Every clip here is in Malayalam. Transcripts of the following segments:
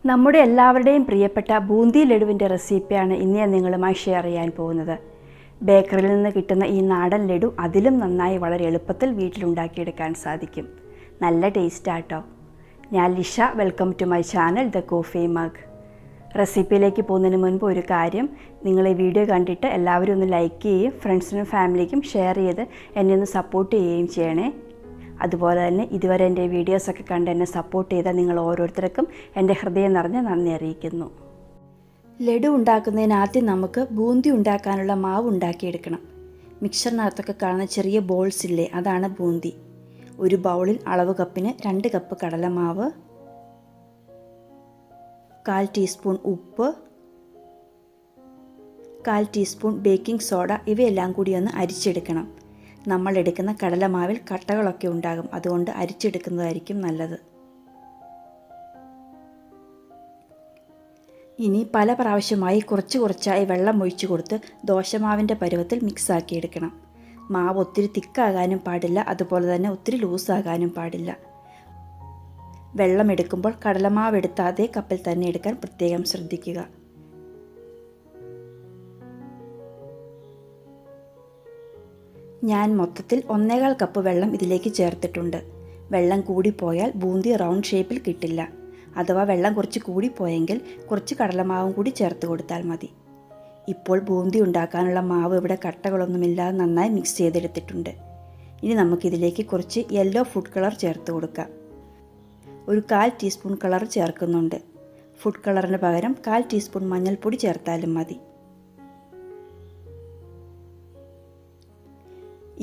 നമ്മുടെ എല്ലാവരുടെയും പ്രിയപ്പെട്ട ബൂന്തി ലഡുവിൻ്റെ റെസിപ്പിയാണ് ഇന്ന് ഞാൻ നിങ്ങളുമായി ഷെയർ ചെയ്യാൻ പോകുന്നത്. ബേക്കറിയിൽ നിന്ന് കിട്ടുന്ന ഈ നാടൻ ലഡു അതിലും നന്നായി വളരെ എളുപ്പത്തിൽ വീട്ടിലുണ്ടാക്കിയെടുക്കാൻ സാധിക്കും. നല്ല ടേസ്റ്റാട്ടോ. ഞാൻ Lisha. Welcome to my channel the coffee mug. റെസിപ്പിയിലേക്ക് പോകുന്നതിന് മുൻപ് ഒരു കാര്യം, നിങ്ങൾ ഈ വീഡിയോ കണ്ടിട്ട് എല്ലാവരും ഒന്ന് ലൈക്ക് ചെയ്യുകയും ഫ്രണ്ട്സിനും ഫാമിലിക്കും ഷെയർ ചെയ്ത് എന്നെ ഒന്ന് സപ്പോർട്ട് ചെയ്യുകയും ചെയ്യണേ. അതുപോലെ തന്നെ ഇതുവരെ എൻ്റെ വീഡിയോസൊക്കെ കണ്ട് എന്നെ സപ്പോർട്ട് ചെയ്ത നിങ്ങൾ ഓരോരുത്തർക്കും എൻ്റെ ഹൃദയം നിറഞ്ഞ നന്ദി അറിയിക്കുന്നു. ലഡു ഉണ്ടാക്കുന്നതിന് ആദ്യം നമുക്ക് ബൂന്തി ഉണ്ടാക്കാനുള്ള മാവ് ഉണ്ടാക്കിയെടുക്കണം. മിക്സറിനകത്തൊക്കെ കാണുന്ന ചെറിയ ബോൾസ് ഇല്ലേ, അതാണ് ബൂന്തി. ഒരു ബൗളിൽ അളവ് കപ്പിന് 2 കപ്പ് കടലമാവ്, 1/4 ടീസ്പൂൺ ഉപ്പ്, 1/4 ടീസ്പൂൺ ബേക്കിംഗ് സോഡ ഇവയെല്ലാം കൂടി ഒന്ന് അരിച്ചെടുക്കണം. നമ്മൾ എടുക്കുന്ന കടലമാവിൽ കട്ടകളൊക്കെ ഉണ്ടാകും, അതുകൊണ്ട് അരിച്ചെടുക്കുന്നതായിരിക്കും നല്ലത്. ഇനി പല പ്രാവശ്യമായി കുറച്ചായി വെള്ളം ഒഴിച്ചു കൊടുത്ത് ദോശമാവിൻ്റെ പരുവത്തിൽ മിക്സാക്കി എടുക്കണം. മാവ് ഒത്തിരി തിക്കാകാനും പാടില്ല, അതുപോലെ തന്നെ ഒത്തിരി ലൂസാകാനും പാടില്ല. വെള്ളം എടുക്കുമ്പോൾ കടലമാവ് എടുത്ത അതേ കപ്പിൽ തന്നെ എടുക്കാൻ പ്രത്യേകം ശ്രദ്ധിക്കുക. ഞാൻ മൊത്തത്തിൽ 1/4 കപ്പ് വെള്ളം ഇതിലേക്ക് ചേർത്തിട്ടുണ്ട്. വെള്ളം കൂടിപ്പോയാൽ ബൂന്തി റൗണ്ട് ഷേപ്പിൽ കിട്ടില്ല. അഥവാ വെള്ളം കുറച്ച് കൂടിപ്പോയെങ്കിൽ കുറച്ച് കടലമാവും കൂടി ചേർത്ത് കൊടുത്താൽ മതി. ഇപ്പോൾ ബൂന്തി ഉണ്ടാക്കാനുള്ള മാവ് ഇവിടെ കട്ടകളൊന്നുമില്ലാതെ നന്നായി മിക്സ് ചെയ്തെടുത്തിട്ടുണ്ട്. ഇനി നമുക്കിതിലേക്ക് കുറച്ച് യെല്ലോ ഫുഡ് കളർ ചേർത്ത് കൊടുക്കാം. ഒരു 1/4 ടീസ്പൂൺ കളർ ചേർക്കുന്നുണ്ട്. ഫുഡ് കളറിന് പകരം 1/4 ടീസ്പൂൺ മഞ്ഞൾപ്പൊടി ചേർത്താലും മതി.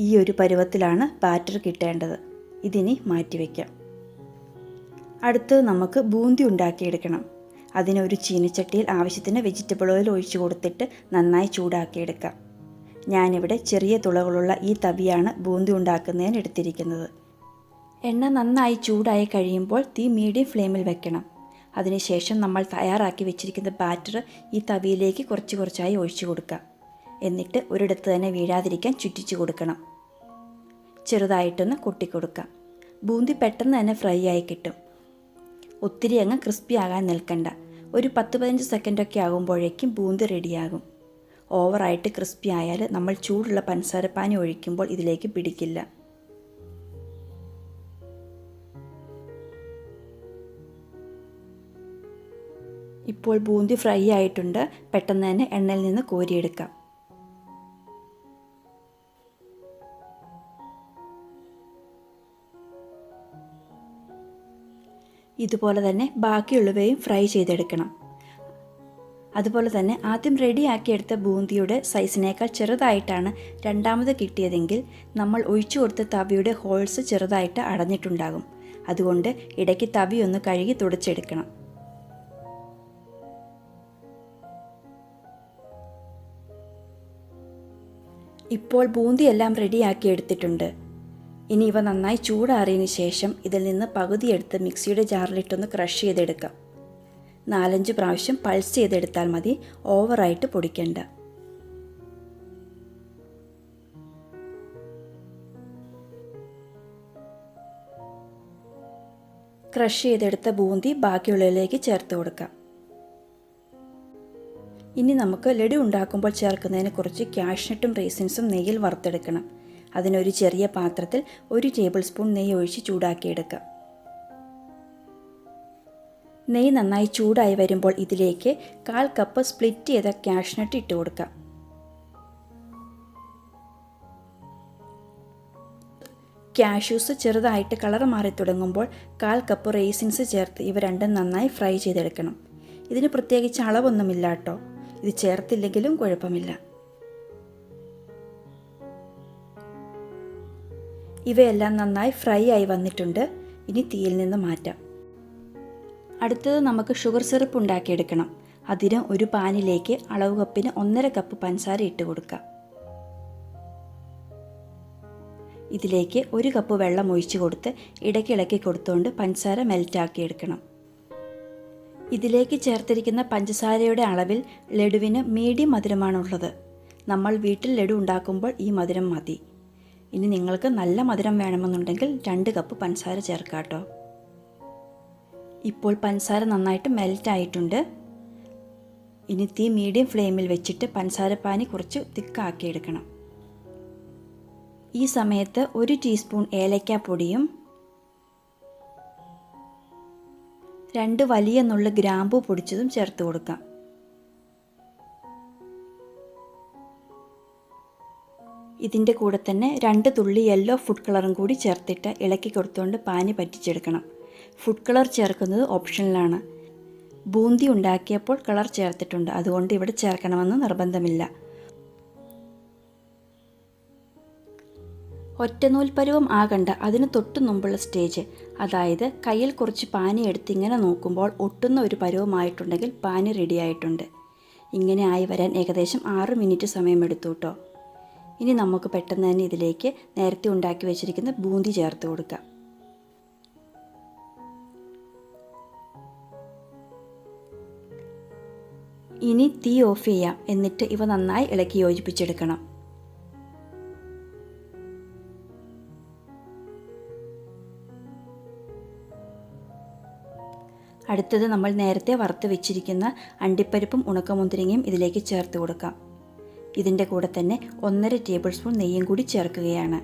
ഈ ഒരു പരുവത്തിലാണ് ബാറ്റർ കിട്ടേണ്ടത്. ഇതിനി മാറ്റിവെക്കാം. അടുത്തത് നമുക്ക് ബൂന്തി ഉണ്ടാക്കിയെടുക്കണം. അതിനൊരു ചീനിച്ചട്ടിയിൽ ആവശ്യത്തിന് വെജിറ്റബിൾ ഓയിൽ ഒഴിച്ചു കൊടുത്തിട്ട് നന്നായി ചൂടാക്കിയെടുക്കാം. ഞാനിവിടെ ചെറിയ തുളകളുള്ള ഈ തവിയാണ് ബൂന്തി ഉണ്ടാക്കുന്നതിന് എടുത്തിരിക്കുന്നത്. എണ്ണ നന്നായി ചൂടായി കഴിയുമ്പോൾ തീ മീഡിയം ഫ്ലെയിമിൽ വെക്കണം. അതിനുശേഷം നമ്മൾ തയ്യാറാക്കി വെച്ചിരിക്കുന്ന ബാറ്റർ ഈ തവിയിലേക്ക് കുറച്ചായി ഒഴിച്ചു കൊടുക്കാം. എന്നിട്ട് ഒരിടത്ത് തന്നെ വീഴാതിരിക്കാൻ ചുറ്റിച്ചു കൊടുക്കണം. ചെറുതായിട്ടൊന്ന് കൊട്ടിക്കൊടുക്കാം. ബൂന്തി പെട്ടെന്ന് തന്നെ ഫ്രൈ ആയി കിട്ടും. ഒത്തിരി അങ്ങ് ക്രിസ്പി ആകാൻ നിൽക്കണ്ട. ഒരു 10-15 സെക്കൻഡൊക്കെ ആകുമ്പോഴേക്കും ബൂന്തി റെഡിയാകും. ഓവറായിട്ട് ക്രിസ്പി ആയാൽ നമ്മൾ ചൂടുള്ള പഞ്ചസാരപ്പാനി ഒഴിക്കുമ്പോൾ ഇതിലേക്ക് പിടിക്കില്ല. ഇപ്പോൾ ബൂന്തി ഫ്രൈ ആയിട്ടുണ്ട്. പെട്ടെന്ന് തന്നെ എണ്ണയിൽ നിന്ന് കോരിയെടുക്കാം. ഇതുപോലെ തന്നെ ബാക്കിയുള്ളവയും ഫ്രൈ ചെയ്തെടുക്കണം. അതുപോലെ തന്നെ ആദ്യം റെഡിയാക്കിയെടുത്ത ബൂന്തിയുടെ സൈസിനേക്കാൾ ചെറുതായിട്ടാണ് രണ്ടാമത് കിട്ടിയതെങ്കിൽ നമ്മൾ ഒഴിച്ചു കൊടുത്ത തവിയുടെ ഹോൾസ് ചെറുതായിട്ട് അടഞ്ഞിട്ടുണ്ടാകും. അതുകൊണ്ട് ഇടയ്ക്ക് തവി ഒന്ന് കഴുകി തുടച്ചെടുക്കണം. ഇപ്പോൾ ബൂന്തിയെല്ലാം റെഡിയാക്കി എടുത്തിട്ടുണ്ട്. ഇനി ഇവ നന്നായി ചൂടാറിയതിന് ശേഷം ഇതിൽ നിന്ന് പകുതി എടുത്ത് മിക്സിയുടെ ജാറിലിട്ടൊന്ന് ക്രഷ് ചെയ്തെടുക്കാം. 4-5 പ്രാവശ്യം പൾസ് ചെയ്തെടുത്താൽ മതി, ഓവറായിട്ട് പൊടിക്കണ്ട. ക്രഷ് ചെയ്തെടുത്ത ബൂന്തി ബാക്കിയുള്ളതിലേക്ക് ചേർത്ത് കൊടുക്കാം. ഇനി നമുക്ക് ലഡു ഉണ്ടാക്കുമ്പോൾ ചേർക്കുന്നതിന് കുറച്ച് കാഷ്നട്ടും റേസിൻസും നെയ്യിൽ വറുത്തെടുക്കണം. അതിനൊരു ചെറിയ പാത്രത്തിൽ 1 ടേബിൾ സ്പൂൺ നെയ്യ് ഒഴിച്ച് ചൂടാക്കിയെടുക്കാം. നെയ്യ് നന്നായി ചൂടായി വരുമ്പോൾ ഇതിലേക്ക് 1/4 കപ്പ് സ്പ്ലിറ്റ് ചെയ്ത കാഷ്നട്ട് ഇട്ട് കൊടുക്കാം. കാഷ്യൂസ് ചെറുതായിട്ട് കളർ മാറി തുടങ്ങുമ്പോൾ 1/4 കപ്പ് റേസിൻസ് ചേർത്ത് ഇവ രണ്ടും നന്നായി ഫ്രൈ ചെയ്തെടുക്കണം. ഇതിന് പ്രത്യേകിച്ച് അളവൊന്നുമില്ല കേട്ടോ. ഇത് ചേർത്തില്ലെങ്കിലും കുഴപ്പമില്ല. ഇവയെല്ലാം നന്നായി ഫ്രൈ ആയി വന്നിട്ടുണ്ട്. ഇനി തീയിൽ നിന്ന് മാറ്റാം. അടുത്തത് നമുക്ക് ഷുഗർ സിറപ്പ് ഉണ്ടാക്കിയെടുക്കണം. അതിന് ഒരു പാനിലേക്ക് അളവ് കപ്പിന് 1/2 കപ്പ് പഞ്ചസാര ഇട്ട് കൊടുക്കാം. ഇതിലേക്ക് 1 കപ്പ് വെള്ളം ഒഴിച്ചു കൊടുത്ത് ഇടയ്ക്കിളക്കി കൊടുത്തുകൊണ്ട് പഞ്ചസാര മെൽറ്റാക്കിയെടുക്കണം. ഇതിലേക്ക് ചേർത്തിരിക്കുന്ന പഞ്ചസാരയുടെ അളവിൽ ലഡുവിന് മീഡിയം മധുരമാണുള്ളത്. നമ്മൾ വീട്ടിൽ ലഡു ഉണ്ടാക്കുമ്പോൾ ഈ മധുരം മതി. ഇനി നിങ്ങൾക്ക് നല്ല മധുരം വേണമെന്നുണ്ടെങ്കിൽ 2 കപ്പ് പഞ്ചസാര ചേർക്കാം കേട്ടോ. ഇപ്പോൾ പഞ്ചസാര നന്നായിട്ട് മെൽറ്റ് ആയിട്ടുണ്ട്. ഇനി തീ മീഡിയം ഫ്ലെയിമിൽ വെച്ചിട്ട് പഞ്ചസാരപ്പാനി കുറച്ച് തിക്കാക്കിയെടുക്കണം. ഈ സമയത്ത് 1 ടീസ്പൂൺ ഏലക്കാപ്പൊടിയും 2 വലിയ നുള്ള് ഗ്രാമ്പൂ പൊടിച്ചതും ചേർത്ത് കൊടുക്കാം. ഇതിൻ്റെ കൂടെ തന്നെ 2 തുള്ളി യെല്ലോ ഫുഡ് കളറും കൂടി ചേർത്തിട്ട് ഇളക്കി കൊടുത്തുകൊണ്ട് പാനി പറ്റിച്ചെടുക്കണം. ഫുഡ് കളർ ചേർക്കുന്നത് ഓപ്ഷണലാണ്. ബൂന്തി ഉണ്ടാക്കിയപ്പോൾ കളർ ചേർത്തിട്ടുണ്ട്, അതുകൊണ്ട് ഇവിടെ ചേർക്കണമെന്ന് നിർബന്ധമില്ല. ഒറ്റനൂൽ പരുവം ആകണ്ട, അതിന് തൊട്ട് മുമ്പുള്ള സ്റ്റേജ്, അതായത് കയ്യിൽ കുറച്ച് പാനി എടുത്ത് ഇങ്ങനെ നോക്കുമ്പോൾ ഒട്ടുന്ന ഒരു പരുവമായിട്ടുണ്ടെങ്കിൽ പാനി റെഡിയായിട്ടുണ്ട്. ഇങ്ങനെ ആയി വരാൻ ഏകദേശം 6 മിനിറ്റ് സമയമെടുത്തു കേട്ടോ. ഇനി നമുക്ക് പെട്ടെന്ന് തന്നെ ഇതിലേക്ക് നേരത്തെ ഉണ്ടാക്കി വെച്ചിരിക്കുന്ന ബൂന്തി ചേർത്ത് കൊടുക്കാം. ഇനി തീ ഓഫ് ചെയ്യാം. എന്നിട്ട് ഇവ നന്നായി ഇളക്കി യോജിപ്പിച്ചെടുക്കണം. അടുത്തത് നമ്മൾ നേരത്തെ വറുത്ത് വെച്ചിരിക്കുന്ന അണ്ടിപ്പരിപ്പും ഉണക്കമുന്തിരിങ്ങയും ഇതിലേക്ക് ചേർത്ത് കൊടുക്കാം. ഇതിൻ്റെ കൂടെ തന്നെ 1.5 ടേബിൾ സ്പൂൺ നെയ്യും കൂടി ചേർക്കുകയാണ്.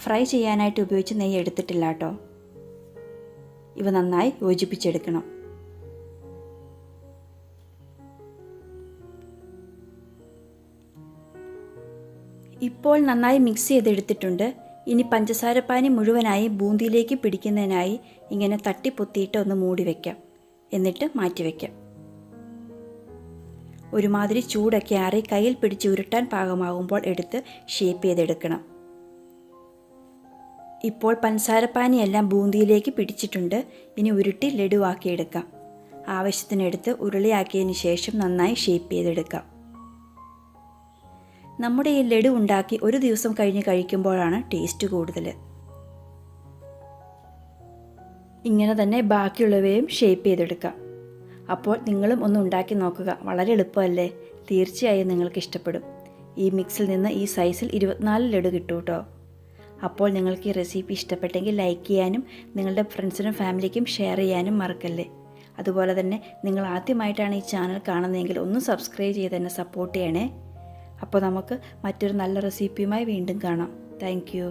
ഫ്രൈ ചെയ്യാനായിട്ട് ഉപയോഗിച്ച് നെയ്യ് എടുത്തിട്ടില്ല കേട്ടോ. ഇവ നന്നായി യോജിപ്പിച്ചെടുക്കണം. ഇപ്പോൾ നന്നായി മിക്സ് ചെയ്തെടുത്തിട്ടുണ്ട്. ഇനി പഞ്ചസാരപ്പാനി മുഴുവനായി ബൂന്തിയിലേക്ക് പിടിക്കുന്നതിനായി ഇങ്ങനെ തട്ടിപ്പൊത്തിയിട്ട് ഒന്ന് മൂടി വയ്ക്കാം. എന്നിട്ട് മാറ്റി വയ്ക്കാം. ഒരുമാതിരി ചൂടൊക്കെ ആറി കയ്യിൽ പിടിച്ച് ഉരുട്ടാൻ പാകമാകുമ്പോൾ എടുത്ത് ഷേപ്പ് ചെയ്തെടുക്കണം. ഇപ്പോൾ പഞ്ചസാരപ്പാനിയെല്ലാം ബൂന്തിയിലേക്ക് പിടിച്ചിട്ടുണ്ട്. ഇനി ഉരുട്ടി ലഡുവാക്കിയെടുക്കാം. ആവശ്യത്തിനെടുത്ത് ഉരുളിയാക്കിയതിന് ശേഷം നന്നായി ഷേപ്പ് ചെയ്തെടുക്കാം. നമ്മുടെ ഈ ലഡു ഉണ്ടാക്കി 1 ദിവസം കഴിഞ്ഞ് കഴിക്കുമ്പോഴാണ് ടേസ്റ്റ് കൂടുതൽ. ഇങ്ങനെ തന്നെ ബാക്കിയുള്ളവയും ഷേപ്പ് ചെയ്തെടുക്കാം. അപ്പോൾ നിങ്ങളും ഒന്ന് ഉണ്ടാക്കി നോക്കുക. വളരെ എളുപ്പമല്ലേ? തീർച്ചയായും നിങ്ങൾക്ക് ഇഷ്ടപ്പെടും. ഈ മിക്സിൽ നിന്ന് ഈ സൈസിൽ 24 ലഡു കിട്ടും കേട്ടോ. അപ്പോൾ നിങ്ങൾക്ക് ഈ റെസിപ്പി ഇഷ്ടപ്പെട്ടെങ്കിൽ ലൈക്ക് ചെയ്യാനും നിങ്ങളുടെ ഫ്രണ്ട്സിനും ഫാമിലിക്കും ഷെയർ ചെയ്യാനും മറക്കല്ലേ. അതുപോലെ തന്നെ നിങ്ങൾ ആദ്യമായിട്ടാണ് ഈ ചാനൽ കാണുന്നതെങ്കിൽ ഒന്ന് സബ്സ്ക്രൈബ് ചെയ്ത് തന്നെ സപ്പോർട്ട് ചെയ്യണേ. അപ്പോൾ നമുക്ക് മറ്റൊരു നല്ല റെസിപ്പിയുമായി വീണ്ടും കാണാം. Thank you.